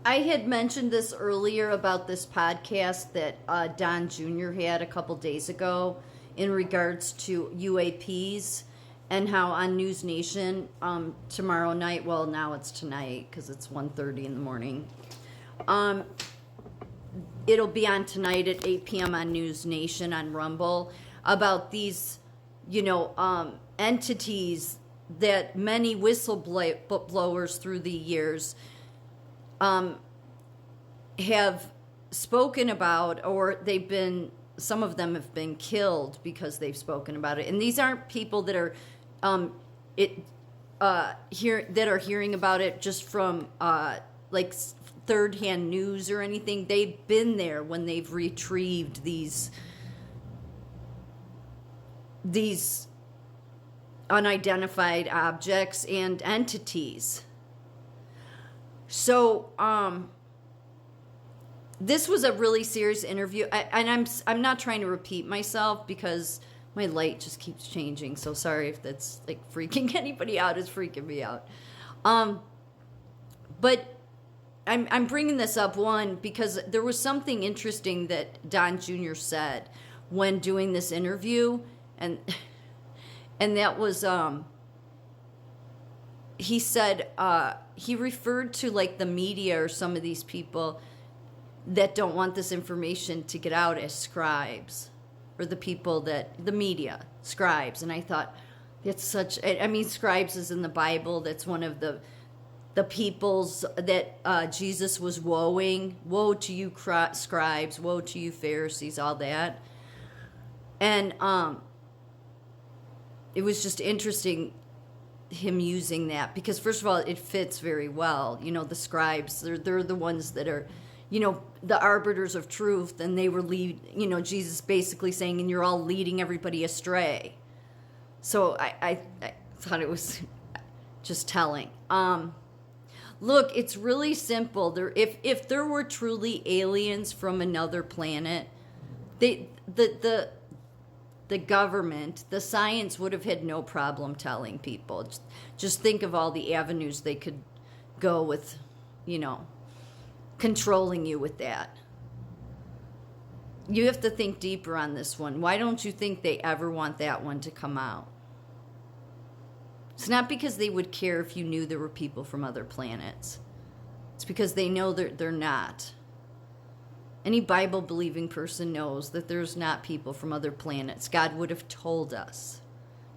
I had mentioned this earlier about this podcast that Don Jr. had a couple days ago in regards to UAPs and how on News Nation tomorrow night, well, now it's tonight because it's 1:30 in the morning. It'll be on tonight at 8 p.m. on News Nation on Rumble about these, entities that many whistleblowers through the years have spoken about, or some of them have been killed because they've spoken about it. And these aren't people that are hearing about it just from like third-hand news or anything. They've been there when they've retrieved these unidentified objects and entities. So this was a really serious interview, and I'm not trying to repeat myself because my light just keeps changing. So sorry if that's like freaking anybody out. It's freaking me out. But I'm bringing this up, one, because there was something interesting that Don Jr. said when doing this interview, and that was he said he referred to like the media or some of these people that don't want this information to get out as scribes, or the people that the media scribes. And I thought, that's such, I mean, scribes is in the Bible. That's one of the peoples that Jesus was woeing. Woe to you, scribes, woe to you, Pharisees, all that. And it was just interesting him using that, because first of all, it fits very well. The scribes, they're the ones that are, the arbiters of truth, and they were Jesus basically saying, and you're all leading everybody astray. So I thought it was just telling. Look, it's really simple. If there were truly aliens from another planet, the government, the science would have had no problem telling people. Just think of all the avenues they could go with, controlling you with that. You have to think deeper on this one. Why don't you think they ever want that one to come out? It's not because they would care if you knew there were people from other planets. It's because they know they're not. Any Bible-believing person knows that there's not people from other planets. God would have told us.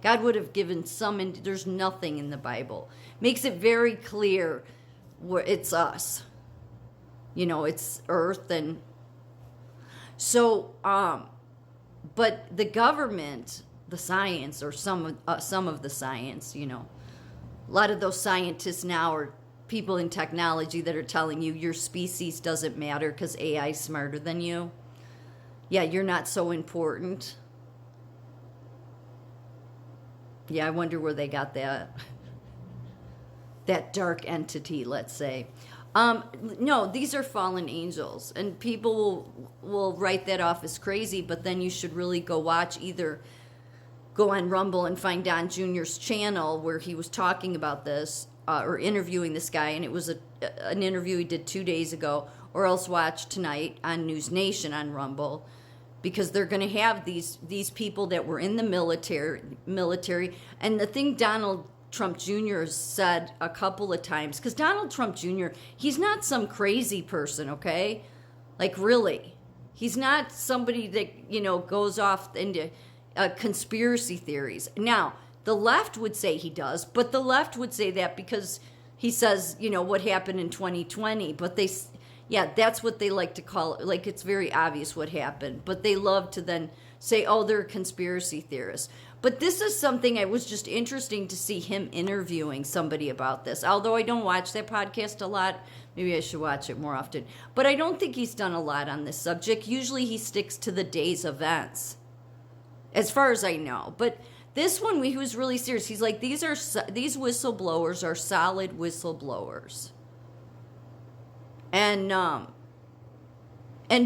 God would have given there's nothing in the Bible. Makes it very clear where it's us. It's Earth. And so, but the government, the science, or some of the science, a lot of those scientists now are people in technology that are telling you your species doesn't matter because AI is smarter than you. Yeah, you're not so important. Yeah, I wonder where they got that dark entity, let's say. No, these are fallen angels, and people will write that off as crazy, but then you should really go on Rumble and find Don Jr.'s channel where he was talking about this, or interviewing this guy, and it was an interview he did 2 days ago, or else watch tonight on News Nation on Rumble, because they're going to have these people that were in the military. And the thing Donald Trump Jr. has said a couple of times, because Donald Trump Jr., he's not some crazy person, okay? Like, really. He's not somebody that, goes off into conspiracy theories. Now, the left would say he does, but the left would say that because he says, what happened in 2020. But that's what they like to call it. Like, it's very obvious what happened. But they love to then say, oh, they're conspiracy theorists. But this is something it was just interesting to see him interviewing somebody about this. Although I don't watch that podcast a lot. Maybe I should watch it more often. But I don't think he's done a lot on this subject. Usually he sticks to the day's events, as far as I know. But this one, he was really serious. He's like, these whistleblowers are solid whistleblowers. And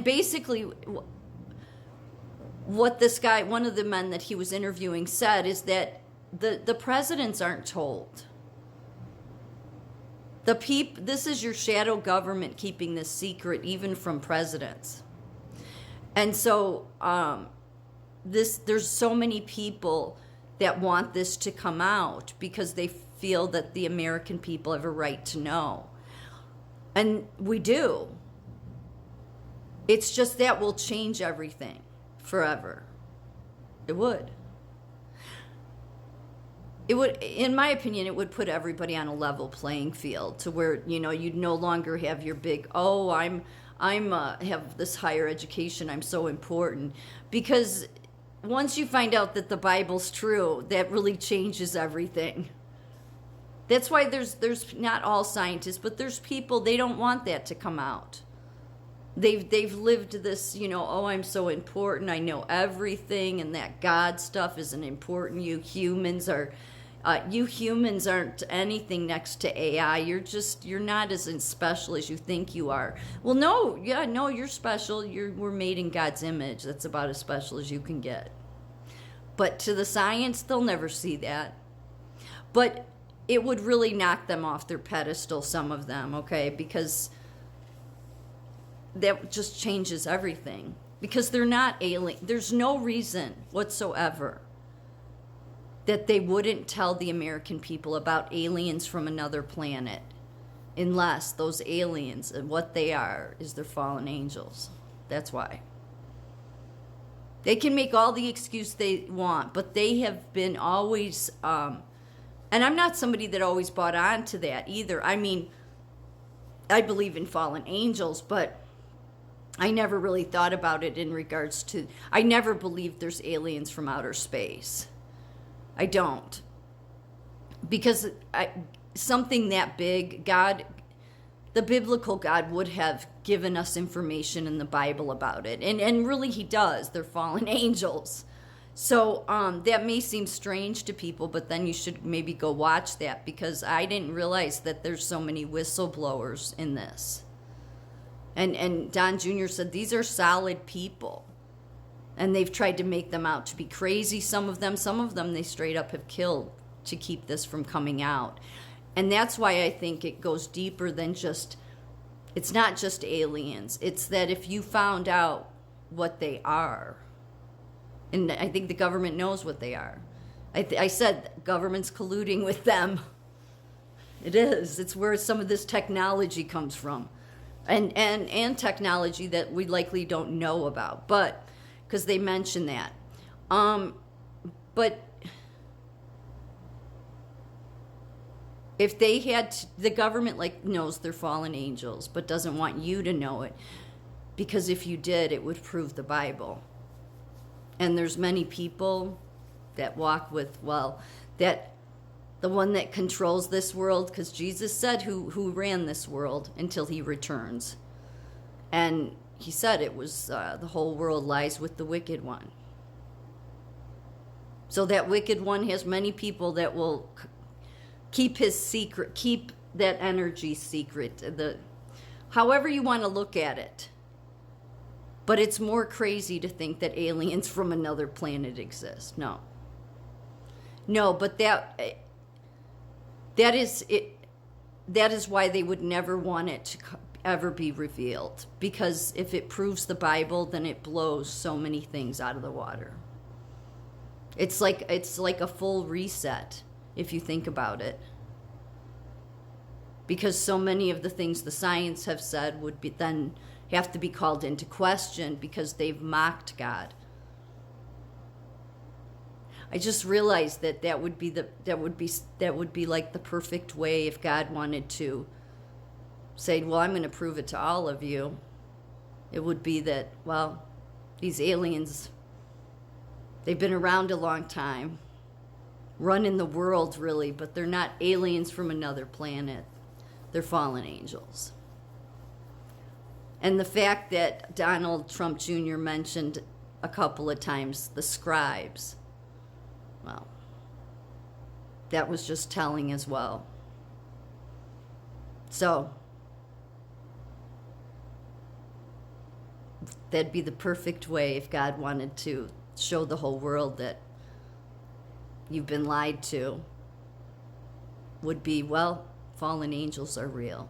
basically, what this guy, one of the men that he was interviewing, said is that the presidents aren't told. This is your shadow government keeping this secret even from presidents. And so there's so many people that want this to come out because they feel that the American people have a right to know. And we do. It's just that will change everything forever. It would. It would, in my opinion, it would put everybody on a level playing field to where, you'd no longer have your big, I'm have this higher education, I'm so important. Because once you find out that the Bible's true, that really changes everything. That's why there's not all scientists, but there's people, they don't want that to come out. They've lived this, I'm so important, I know everything, and that God stuff isn't important. You humans aren't anything next to AI. You're not as special as you think you are. Well, no, you're special. We're made in God's image. That's about as special as you can get. But to the science, they'll never see that. But it would really knock them off their pedestal, some of them, okay? Because that just changes everything. Because they're not alien. There's no reason whatsoever that they wouldn't tell the American people about aliens from another planet unless those aliens and what they are is their fallen angels. That's why. They can make all the excuse they want, but they have been always, and I'm not somebody that always bought on to that either. I mean, I believe in fallen angels, but I never really thought about it in regards to, I never believed there's aliens from outer space. I don't. Because something that big, God, the biblical God would have given us information in the Bible about it. And really he does. They're fallen angels. So that may seem strange to people, but then you should maybe go watch that, because I didn't realize that there's so many whistleblowers in this. And Don Jr. said these are solid people. And they've tried to make them out to be crazy, some of them they straight up have killed to keep this from coming out. And that's why I think it goes deeper than just, it's not just aliens. It's that if you found out what they are, and I think the government knows what they are. I said government's colluding with them. It is. It's where some of this technology comes from. And technology that we likely don't know about, but because they mention that. But if they had the government knows they're fallen angels, but doesn't want you to know it, because if you did, it would prove the Bible. And there's many people that walk with, that the one that controls this world, because Jesus said who ran this world until he returns. And he said it was the whole world lies with the wicked one. So that wicked one has many people that will keep his secret, keep that energy secret, however you want to look at it. But it's more crazy to think that aliens from another planet exist. No, but that is it. That is why they would never want it to ever be revealed. Because if it proves the Bible, then it blows so many things out of the water. It's like a full reset if you think about it. Because so many of the things the science have said would be then have to be called into question because they've mocked God. I just realized that would be like the perfect way if God wanted to say, well, I'm going to prove it to all of you. It would be that, these aliens, they've been around a long time, running the world really, but they're not aliens from another planet. They're fallen angels. And the fact that Donald Trump Jr. mentioned a couple of times the scribes, that was just telling as well. So, that'd be the perfect way if God wanted to show the whole world that you've been lied to, would be, fallen angels are real.